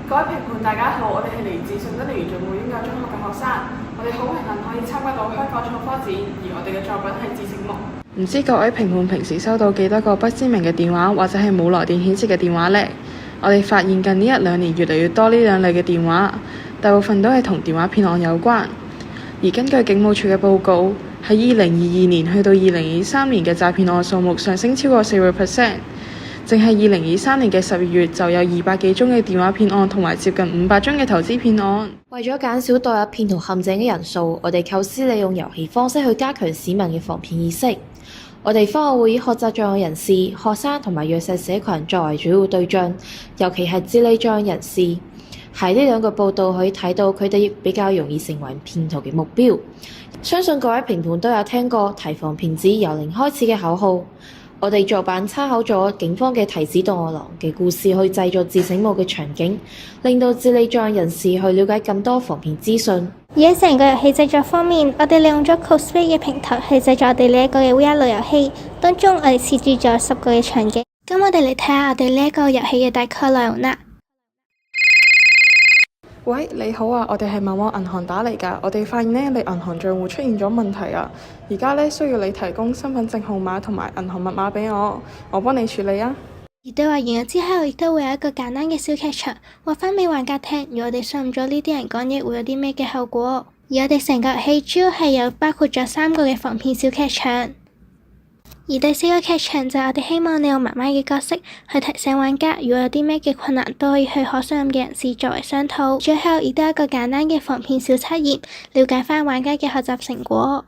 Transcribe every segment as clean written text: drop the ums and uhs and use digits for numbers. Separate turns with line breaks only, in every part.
各位評判大家好，我哋係嚟自順德梨園頌會嬰幼中學嘅學生，我哋好榮幸可以參加到香港創科展，而我哋嘅作品係致醒夢。
唔知各位評判平時收到幾多個不知名嘅電話或者係冇來電顯示嘅電話呢？我哋發現近呢1-2年越嚟越多呢兩類嘅電話，大部分都係同電話騙案有關。而根據警務處嘅報告，喺2022年去到2023年嘅詐騙案數目上升超過4%，淨係2023年嘅12月就有200幾宗嘅電話騙案同埋接近500宗嘅投資騙案。
為咗減少墮入騙徒陷阱嘅人數，我哋構思利用遊戲方式去加強市民嘅防騙意識。我哋方案會以學習障礙人士、學生同埋弱勢社群作為主要對象，尤其係智力障礙人士。喺呢兩個報道可以睇到，佢哋亦比較容易成為騙徒嘅目標。相信各位評判都有聽過提防騙子由零開始嘅口號。我哋作版參考咗警方嘅提子檔案郎嘅故事去製作致醒夢嘅場景，令到智力障礙人士去了解更多防騙資訊。
而喺成個遊戲製作方面，我哋利用咗 Cosplay 嘅平台去製作我哋呢一個嘅 VR 類遊戲，當中我哋設置咗10個嘅場景。咁我哋嚟睇下我哋呢一個遊戲嘅大概內容啦。
喂，你好啊，我哋係某某銀行打嚟㗎。我哋發現呢，你銀行賬戶出現咗問題啊。而家呢，需要你提供身份證號碼同埋銀行密碼俾我幫你處理啊。
而對話完咗之後，亦都會有一個簡單嘅小劇場，話翻俾玩家聽，如果我哋信咗呢啲人講嘢，會有啲咩嘅後果。而我哋成個遊戲主要係有包括咗3個嘅防騙小劇場。而第4個劇場就係我哋希望利用媽媽嘅角色去提醒玩家，如果有啲咩嘅困難，都可以去可信任嘅人士作為商討。最後亦都有一個簡單嘅防騙小測驗，了解翻玩家嘅學習成果。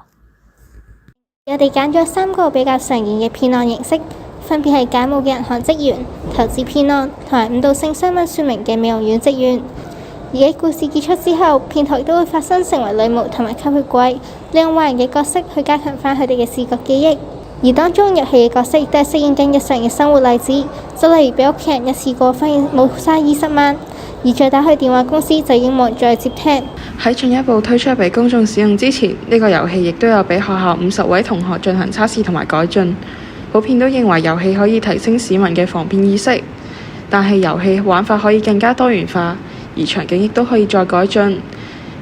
我哋揀咗3個比較常見嘅騙案形式，分別係假冒嘅銀行職員、投資騙案同埋誤導性商品說明嘅美容院職員。而喺故事結束之後，騙徒亦都會發生成為女巫同埋吸血鬼，利用壞人嘅角色去加強翻佢哋嘅視覺記憶。而當中遊戲嘅角色亦都係適應緊日常嘅生活例子，就例如俾屋企人一次過發現冇晒20萬，而再打去電話公司就已經冇人再接聽。
喺進一步推出俾公眾使用之前，呢個遊戲亦都有俾學校50位同學進行測試同埋改進。普遍都認為遊戲可以提升市民嘅防騙意識，但係遊戲玩法可以更加多元化，而場景亦都可以再改進。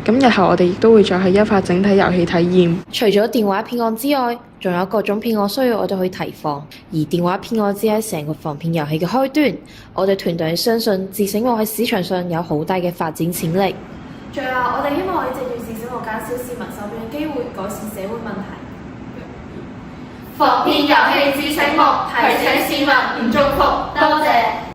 咁日後我哋亦都會再去優化整體遊戲體驗。
除咗電話騙案之外，仲有各種騙案需要我哋去提防，而電話騙案只係成個防騙遊戲嘅開端。我哋團隊相信致醒夢喺市場上有好大嘅發展潛力。
最後，我哋希望可以藉住致醒夢減少市民受騙嘅機會，改善社會問題。
防騙遊戲致醒夢，提醒市民唔中伏。多謝。